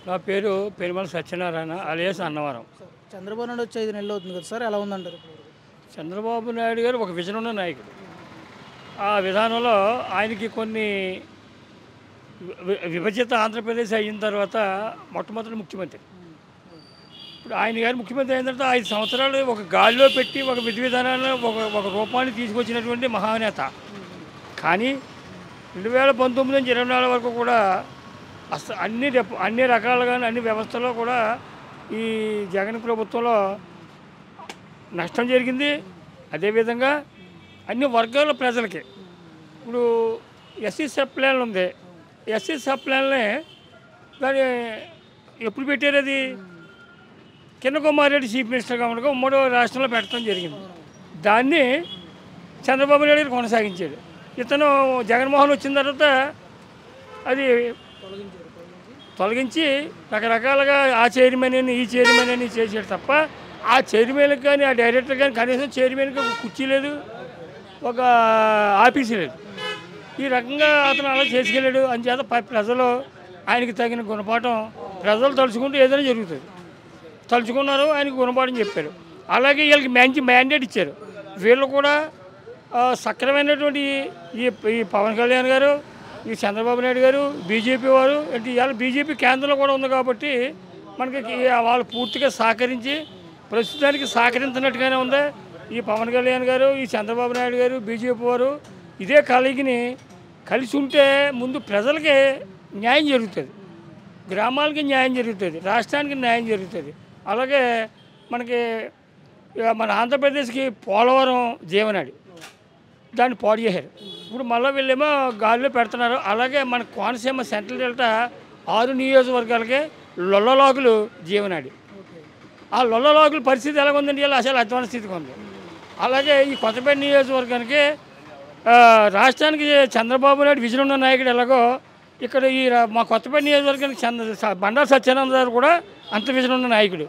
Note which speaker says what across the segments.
Speaker 1: నా పేరు పెరుమల సత్యనారాయణ అలియాస్ అన్నవరం.
Speaker 2: చంద్రబాబు నాయుడు వచ్చి 5 నెలలు అవుతుంది కదా సార్, ఎలా ఉందంటారు ఇప్పుడు?
Speaker 1: చంద్రబాబు నాయుడు గారు ఒక విజన్ ఉన్న నాయకుడు. ఆ విధానంలో ఆయనకి కొన్ని విభజిత ఆంధ్రప్రదేశ్ అయిన తర్వాత మొట్టమొదటి ముఖ్యమంత్రి. ఇప్పుడు ఆయన గారు ముఖ్యమంత్రి అయిన తర్వాత 5 సంవత్సరాలు ఒక గాలిలో పెట్టి ఒక విధి విధానాలను ఒక ఒక రూపాన్ని తీసుకొచ్చినటువంటి మహానేత. కానీ 2019 నుంచి 24 వరకు కూడా అన్ని రకాలుగా అన్ని వ్యవస్థలో కూడా ఈ జగన్ ప్రభుత్వంలో నష్టం జరిగింది. అదేవిధంగా అన్ని వర్గాల ప్రజలకి ఇప్పుడు ఎస్సీ సబ్ ప్లాన్ ఉంది. ఎస్సీ సబ్ ప్లాన్ని దాన్ని ఎప్పుడు పెట్టారు? అది కిరణ్ కుమార్ రెడ్డి చీఫ్ మినిస్టర్గా ఉండగా ఉమ్మడి రాష్ట్రంలో పెట్టడం జరిగింది. దాన్ని చంద్రబాబు నాయుడు గారు కొనసాగించాడు. ఇతను జగన్మోహన్ వచ్చిన తర్వాత అది తొలగించి రకరకాలుగా ఆ చైర్మన్ అని ఈ చైర్మన్ అని చేసాడు తప్ప ఆ చైర్మన్కి కానీ ఆ డైరెక్టర్ కానీ కనీసం చైర్మన్కి ఒక కుర్చీ లేదు, ఒక ఆఫీసు లేదు. ఈ రకంగా అతను అలా చేసుకెళ్ళాడు. అంచేత ప్రజలు ఆయనకి తగిన గుణపాఠం ప్రజలు తలుచుకుంటూ ఏదైనా జరుగుతుంది. తలుచుకున్నారు, ఆయనకి గుణపాఠం చెప్పారు. అలాగే వీళ్ళకి మంచి మ్యాండేట్ ఇచ్చారు. వీళ్ళు కూడా సక్రమైనటువంటి ఈ పవన్ కళ్యాణ్ గారు, ఈ చంద్రబాబు నాయుడు గారు, బీజేపీ వారు అంటే ఇవాళ బీజేపీ కేంద్రంలో కూడా ఉంది కాబట్టి మనకి వాళ్ళు పూర్తిగా సహకరించి ప్రస్తుతానికి సహకరించినట్టుగానే ఉంది. ఈ పవన్ కళ్యాణ్ గారు, ఈ చంద్రబాబు నాయుడు గారు, బీజేపీ వారు ఇదే కలిగిని కలిసి ఉంటే ముందు ప్రజలకి న్యాయం జరుగుతుంది, గ్రామాలకి న్యాయం జరుగుతుంది, రాష్ట్రానికి న్యాయం జరుగుతుంది. అలాగే మనకి మన ఆంధ్రప్రదేశ్కి పోలవరం జీవనాడి దాన్ని పాడు చేశారు. ఇప్పుడు మళ్ళీ వీళ్ళేమో గాలిలో పెడుతున్నారు. అలాగే మన కోనసీమ సెంట్రల్ డెల్టా 6 నియోజకవర్గాలకి లొల్లలాగులు జీవనాడి. ఆ లొల్లలాగుల పరిస్థితి ఎలా ఉందండి? ఇలా అసలు అధ్వాన స్థితిగా ఉంది. అలాగే ఈ కొత్తపేట నియోజకవర్గానికి రాష్ట్రానికి చంద్రబాబు నాయుడు విజన్ ఉన్న నాయకుడు ఎలాగో ఇక్కడ మా కొత్తపేట నియోజకవర్గానికి బండారు సత్యానంద గారు కూడా అంత విజన్ ఉన్న నాయకుడు.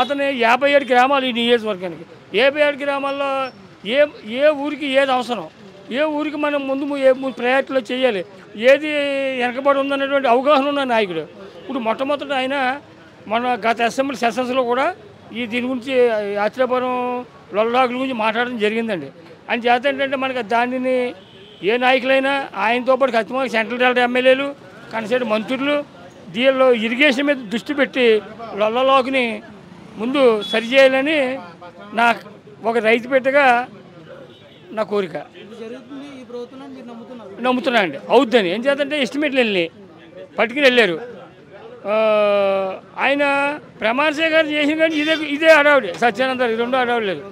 Speaker 1: అతను 57 గ్రామాలు ఈ నియోజకవర్గానికి. 57 గ్రామాల్లో ఏ ఊరికి ఏది అవసరం, ఏ ఊరికి మనం ముందు ప్రయారిటీలో చేయాలి, ఏది వెనకబడి ఉందనేటువంటి అవగాహన ఉన్న నాయకుడు. ఇప్పుడు మొట్టమొదటి ఆయన మన గత అసెంబ్లీ సెషన్స్లో కూడా దీని గురించి ఆత్రేయపురం లొల్లాగుల గురించి మాట్లాడడం జరిగిందండి. అని చేత ఏంటంటే మనకి దానిని ఏ నాయకులైనా ఆయనతో పాటు ఖచ్చితంగా సెంట్రల్ డెల్టా ఎమ్మెల్యేలు, కనసేటి మంత్రులు దీనిలో ఇరిగేషన్ మీద దృష్టి పెట్టి లొల్లలాగుని ముందు సరిచేయాలని నా ఒక రైతు పెట్టగా నా కోరిక. నమ్ముతున్నా అండి అవుద్దని. ఏం చేద్దంటే ఎస్టిమేట్లు పట్టుకుని వెళ్ళారు. ఆయన ప్రమాణ స్వీకారం చేసిన కానీ ఇదే అడావిడి సత్యానంద గారు, 2 అడావిడి లేదు.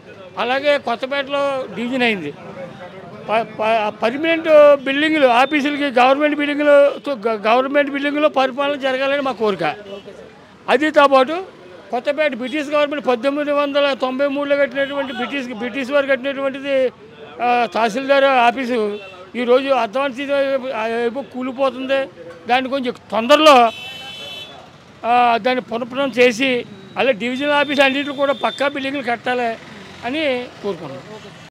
Speaker 1: అలాగే కొత్తపేటలో డివిజన్ అయింది. పర్మనెంట్ బిల్డింగ్లు ఆఫీసులకి గవర్నమెంట్ బిల్డింగ్లో పరిపాలన జరగాలని మా కోరిక. అదితో పాటు కొత్తపేట బ్రిటిష్ గవర్నమెంట్ 1893లో కట్టినటువంటి బ్రిటిష్ వారు కట్టినటువంటిది తహసీల్దార్ ఆఫీసు ఈరోజు అడ్వాన్స్ కూలిపోతుంది. దాన్ని కొంచెం తొందరలో దాన్ని పునఃప్రారంభం చేసి అలా డివిజనల్ ఆఫీస్ అన్నింటిలో కూడా పక్కా బిల్డింగ్లు కట్టాలి అని కోరుకున్నాం.